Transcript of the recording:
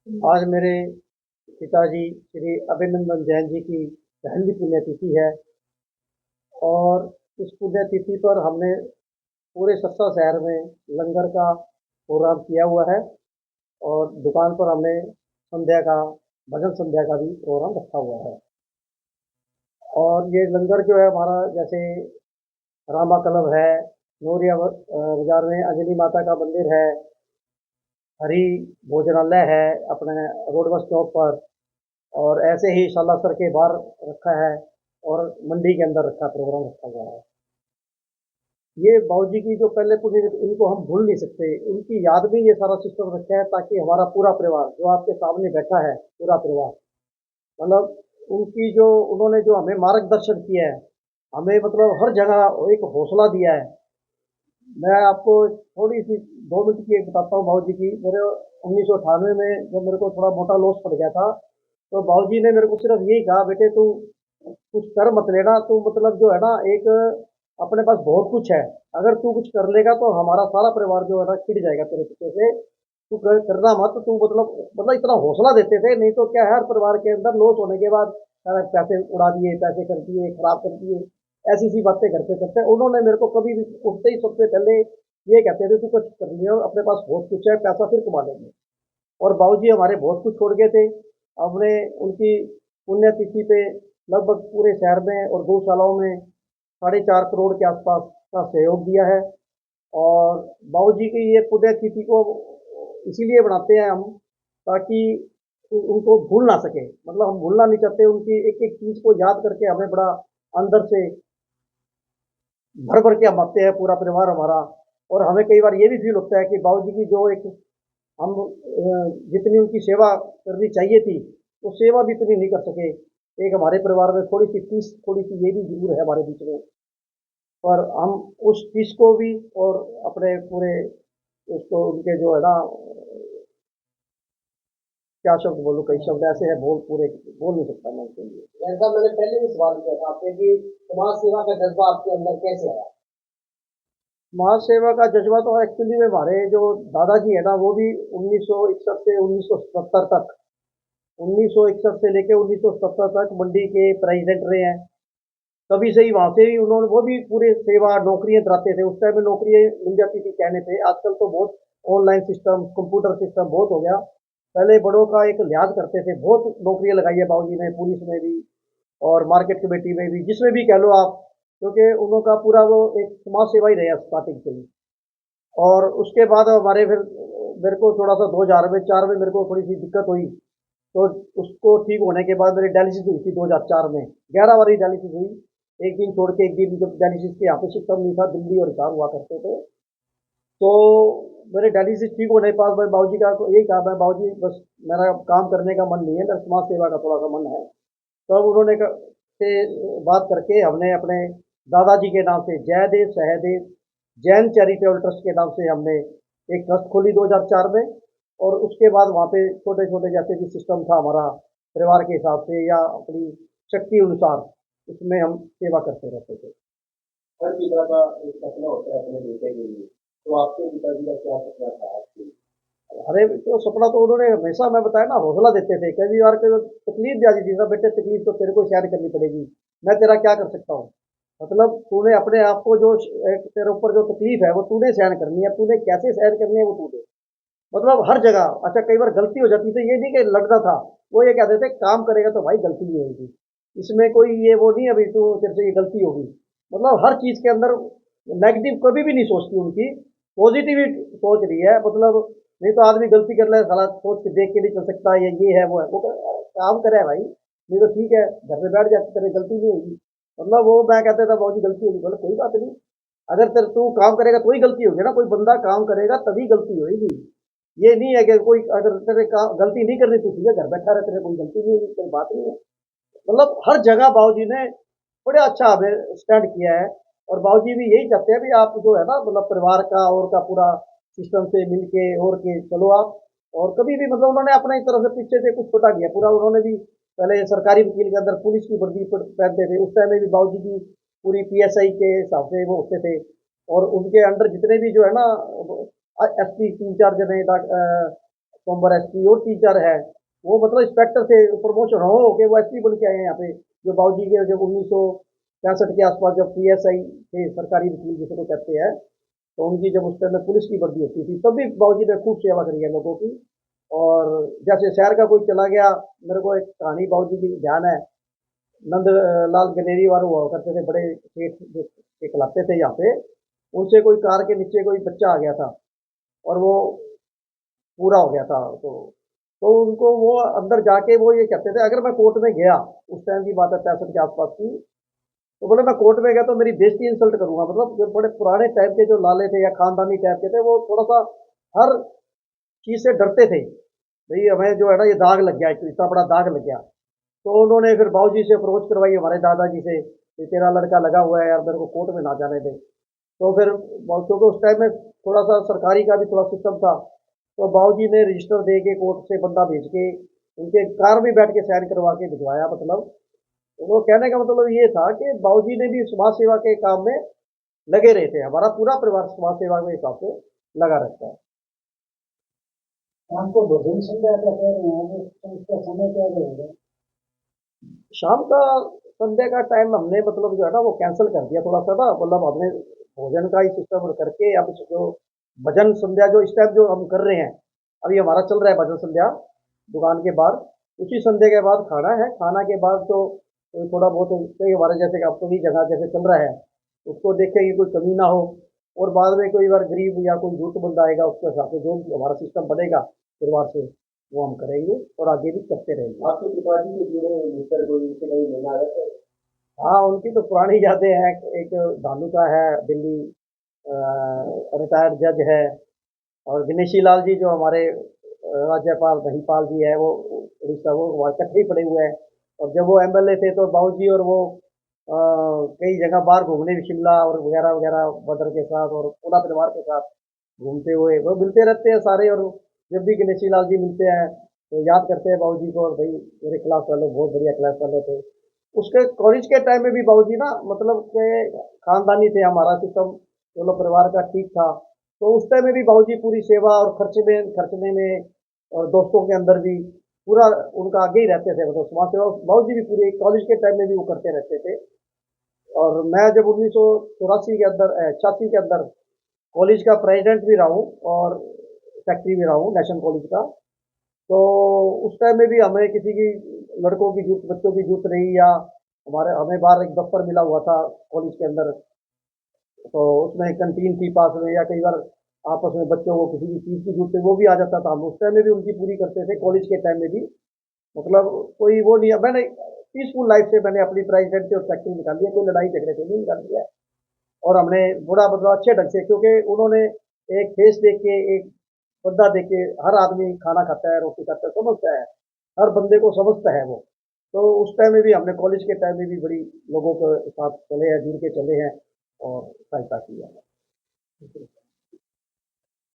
आज मेरे पिताजी श्री अभिनंदन जैन जी की पहली पुण्यतिथि है और इस पुण्यतिथि पर हमने पूरे सत्ता शहर में लंगर का प्रोग्राम किया हुआ है और दुकान पर हमने संध्या का भजन संध्या का भी प्रोग्राम रखा हुआ है। और ये लंगर जो है हमारा, जैसे रामा क्लब है, नूरिया बाजार में अंजलि माता का मंदिर है, हरि भोजनालय है अपने रोड बस स्टॉप पर, और ऐसे ही सालासर के बाहर रखा है और मंडी के अंदर रखा प्रोग्राम रखा गया है। ये बाबूजी की जो पहले पुण्य, इनको हम भूल नहीं सकते। इनकी याद में ये सारा सिस्टम रखा है ताकि हमारा पूरा परिवार जो आपके सामने बैठा है, पूरा परिवार, मतलब उनकी जो, उन्होंने जो हमें मार्गदर्शन किया है, हमें मतलब हर जगह एक हौसला दिया है। मैं आपको थोड़ी सी 2 मिनट की एक बताता हूँ बाबूजी की। मेरे 1998 में जब मेरे को थोड़ा मोटा लॉस पड़ गया था, तो बाबूजी ने मेरे को सिर्फ यही कहा, बेटे तू कुछ कर मत लेना, तू मतलब जो है ना, एक अपने पास बहुत कुछ है, अगर तू कुछ कर लेगा तो हमारा सारा परिवार जो है ना छिड़ जाएगा तेरे पीछे से। तू करना मत, तू मतलब इतना हौसला देते थे। नहीं तो क्या है, हर परिवार के अंदर लॉस होने के बाद सारे पैसे उड़ा दिए, पैसे कर दिए, खराब कर दिए, ऐसी सी बातें करते करते उन्होंने मेरे को कभी भी उठते ही सबसे पहले ये कहते थे, तू कुछ कर लियो, अपने पास बहुत कुछ है, पैसा फिर कमा लेंगे। और बाबूजी हमारे बहुत कुछ छोड़ गए थे। हमने उनकी पुण्यतिथि पे लगभग पूरे शहर में और गौशालाओं में 4.5 करोड़ के आसपास का सहयोग दिया है। और बाबूजी की ये पुण्यतिथि को इसीलिए बनाते हैं हम, ताकि उनको भूल ना सके, मतलब हम भूलना नहीं चाहते। उनकी एक एक चीज को याद करके हमें बड़ा अंदर से भर भर के हम आते हैं, पूरा परिवार हमारा। और हमें कई बार ये भी फील होता है कि बाबूजी की जो एक हम जितनी उनकी सेवा करनी चाहिए थी, वो सेवा भी इतनी नहीं कर सके। एक हमारे परिवार में थोड़ी सी फीस, थोड़ी सी ये भी जरूर है हमारे बीच में, पर हम उस फीस को भी, और अपने पूरे उसको, उनके जो है ना, क्या शब्द बोलूं, कई शब्द ऐसे हैं, बोल नहीं सकता मैं उनके लिए। जैसा मैंने पहले भी सवाल किया था आपसे कि समाज सेवा का जज्बा आपके अंदर कैसे आया। समाज सेवा का जज्बा तो एक्चुअली में हमारे जो दादाजी है ना, वो भी 1961 से 1970 तक, 1961 से लेके 1970 तक मंडी के प्रेसिडेंट रहे हैं। तभी से ही वहां से ही उन्होंने, वो भी पूरे सेवा नौकरियां कराते थे। उस टाइम में नौकरियां मिल जाती थी कहने पे, आजकल तो बहुत ऑनलाइन सिस्टम, कंप्यूटर सिस्टम बहुत हो गया। पहले बड़ों का एक लिहाज करते थे, बहुत नौकरियां लगाई है बाबूजी ने, पुलिस में भी और मार्केट कमेटी में भी, जिसमें भी कह लो आप, क्योंकि उनका पूरा वो एक समाज सेवा ही रहे स्टार्टिंग से ही। और उसके बाद हमारे फिर, मेरे को थोड़ा सा 2000 में 4 में मेरे को थोड़ी सी दिक्कत हुई, तो उसको ठीक होने के बाद मेरी डायलिसिस हुई थी 2004 में, 11 बार डायलिसिस हुई। एक दिन छोड़ के एक दिन, जब डायलिसिस के यहाँ पे सिस्टम नहीं था, दिल्ली और हिसाब हुआ करते थे। तो मेरे डायलिसिस ठीक होने के बाद मैं बाबूजी का यही कहा, मैं बाबूजी बस मेरा काम करने का मन नहीं है, मेरा समाज सेवा का थोड़ा सा मन है। तब उन्होंने से बात करके हमने अपने दादाजी के नाम से जयदेव सहदेव जैन चैरिटेबल ट्रस्ट के नाम से हमने एक ट्रस्ट खोली 2004 में। और उसके बाद वहाँ पे छोटे छोटे जैसे भी सिस्टम था हमारा, परिवार के हिसाब से या अपनी शक्ति अनुसार, उसमें हम सेवा करते रहते थे। हर पिता का एक सपना होता है अपने बेटे के लिए, तो आपके पिताजी का क्या सपना था आपके। अरे तो सपना तो उन्होंने हमेशा, मैं बताया ना, हौसला देते थे। कई बार कोई तकलीफ भी आती थी ना, बेटे तकलीफ तो तेरे को शेयर करनी पड़ेगी, मैं तेरा क्या कर सकता हूँ। मतलब तूने अपने आप को जो तेरे ऊपर जो तकलीफ है वो तूने सहन करनी है, तूने कैसे सहन करनी है वो तू दे। मतलब हर जगह। अच्छा, कई बार गलती हो जाती थी, ये नहीं कि लड़ना था, वो ये कहते थे काम करेगा तो भाई गलती नहीं होगी, इसमें कोई ये वो नहीं, अभी तो तेरे से ये गलती होगी। मतलब हर चीज के अंदर नेगेटिव कभी भी नहीं सोचती उनकी, पॉजिटिव सोच रही है। मतलब नहीं तो आदमी गलती कर ले, साला सोच के देख के नहीं चल सकता, ये है वो है, वो काम करे भाई, नहीं तो ठीक है घर पे बैठ जाते, तेरे गलती नहीं होगी। मतलब वो, मैं कहता था बहुत गलती होगी, बोले कोई बात नहीं, अगर तेरे तू काम करेगा तो ही गलती होगी ना, कोई बंदा काम करेगा तभी गलती होगी। ये नहीं है कि कोई, अगर तेरे काम गलती नहीं करनी, तू ठीक है घर बैठा रहे, तेरे कोई गलती नहीं होगी, कोई बात नहीं है। मतलब हर जगह बाबूजी ने बड़े अच्छा हमें स्टैंड किया है। और बाबूजी भी यही चाहते हैं भी आप जो है ना, मतलब परिवार का और का पूरा सिस्टम से मिलके और के चलो आप। और कभी भी मतलब उन्होंने अपनी तरफ से पीछे से कुछ छोटा किया पूरा, उन्होंने भी पहले सरकारी वकील के अंदर पुलिस की वर्दी पहनते थे, उस टाइम में भी बाबूजी की पूरी पीएसआई के हिसाब से वो होते थे। और उनके अंडर जितने भी जो है ना एसपी 3 4 जने, सोमवार एसपी और टीचर है, वो मतलब इंस्पेक्टर से प्रमोशन हो के वो एसपी बन के आए हैं यहाँ पे। जो बाबूजी के जब 1965 के आसपास जब पीएसआई थे, सरकारी वकील जिसको कहते हैं, तो उनकी जब उस टाइम में पुलिस की वर्दी होती थी, तब भी बाबूजी ने खूब सेवा करी है लोगों की। और जैसे शहर का कोई चला गया, मेरे को एक कहानी बाबूजी की ध्यान है। नंद लाल गनेरी वाले हुआ करते थे, बड़े सेठ जो के खिलाते थे यहाँ पे। उनसे कोई कार के नीचे कोई बच्चा आ गया था और वो पूरा हो गया था, तो उनको वो अंदर जाके वो ये कहते थे, अगर मैं कोर्ट में गया, उस टाइम की बात है 65 के आसपास की, तो बोले मैं कोर्ट में गया तो मेरी बेइज्जती इंसल्ट करूंगा। मतलब जो बड़े पुराने टाइप के जो लाले थे या खानदानी टाइप के थे, वो थोड़ा सा हर चीज से डरते थे, भाई हमें जो है ना ये दाग लग गया, इतना बड़ा दाग लग गया। तो उन्होंने फिर बाबूजी से अप्रोच करवाई हमारे दादाजी से कि तेरा लड़का लगा हुआ है यार, मेरे को कोर्ट में ना जाने दे। तो फिर क्योंकि उस टाइम में थोड़ा सा सरकारी का भी थोड़ा सिस्टम था, तो बाबूजी ने रजिस्टर दे के कोर्ट से बंदा भेज के उनके कार में बैठ के साइन करवा के भिजवाया। मतलब तो वो कहने का मतलब ये था कि बाबूजी ने भी समाज सेवा के काम में लगे रहते हैं। हमारा पूरा परिवार समाज सेवा के हिसाब से लगा रहता है। आपको भोजन संध्या का कह रहे हैं, तो उसका समय क्या रहेगा? शाम का संध्या का टाइम हमने मतलब जो है ना वो कैंसिल कर दिया थोड़ा सा ना, मतलब हमने भोजन का ही सिस्टम करके अब जो भजन संध्या जो इस टाइम जो हम कर रहे हैं, अभी हमारा चल रहा है भजन संध्या दुकान के बाहर। उसी संध्या के बाद खाना है, खाना के बाद तो कोई थोड़ा बहुत कई हमारे जैसे कि अपनी जगह जैसे चल रहा है, उसको देखें कि कोई कमी ना हो। और बाद में कोई बार गरीब या कोई जरूरत बंदा आएगा, उसके हिसाब से जो भी हमारा सिस्टम बनेगा परिवार से, वो हम करेंगे और आगे भी करते रहेंगे। आपके पिताजी से जुड़े हुए मित्र कोई उनसे कहीं मिलना आया था? हाँ, उनकी तो पुरानी यादें हैं। एक धानु का है दिल्ली, रिटायर्ड जज है। और गणेशी लाल जी जो हमारे राज्यपाल महिपाल जी है, वो उड़ीसा, वो वहाँ इकट्ठे ही पड़े हुए हैं। और जब वो एमएलए थे तो बाबूजी और वो कई जगह बाहर घूमने भी, शिमला और वगैरह वगैरह मदर के साथ और पूरा परिवार के साथ घूमते हुए वो मिलते रहते हैं सारे। और जब भी गणेशी लाल जी मिलते हैं तो याद करते हैं बाबूजी को, और भाई मेरे क्लास वालों बहुत बढ़िया क्लास वाले थे। उसके कॉलेज के टाइम में भी बाबूजी ना मतलब के खानदानी थे, हमारा सिस्टम चलो परिवार का ठीक था। तो उस टाइम में भी बाबूजी पूरी सेवा और खर्चने में और दोस्तों के अंदर भी पूरा उनका आगे ही रहते थे। मतलब समाज सेवा बाबूजी भी पूरे कॉलेज के टाइम में भी वो करते रहते थे। और मैं जब 1984 के अंदर 86 के अंदर कॉलेज का प्रेसिडेंट भी रहा हूँ और सेक्रेटरी भी रहा हूँ नेशनल कॉलेज का। तो उस टाइम में भी हमें किसी की लड़कों की जरूरत, बच्चों की जरूरत रही, या हमारे हमें बाहर एक दफ्तर मिला हुआ था कॉलेज के अंदर, तो उसमें कंटीन थी पास में, या कई बार आपस में बच्चों को किसी की चीज़ की जरूरत है वो भी आ जाता था, हम उस टाइम में भी उनकी पूरी करते थे कॉलेज के टाइम में भी। मतलब कोई वो नहीं है, मैंने पीसफुल लाइफ से मैंने अपनी प्रेसिडेंट और सेक्रेटरी निकाली है, कोई लड़ाई झगड़े से नहीं निकाली है। और हमने बड़ा मतलब अच्छे ढंग से, क्योंकि उन्होंने एक फेस देख के, एक बंदा देख के, हर आदमी खाना खाता है, रोटी खाता है, समझता है, हर बंदे को समझता है वो। तो उस टाइम में भी हमने कॉलेज के टाइम में भी बड़ी लोगों के साथ चले हैं, जुड़ के चले हैं और सहायता की है।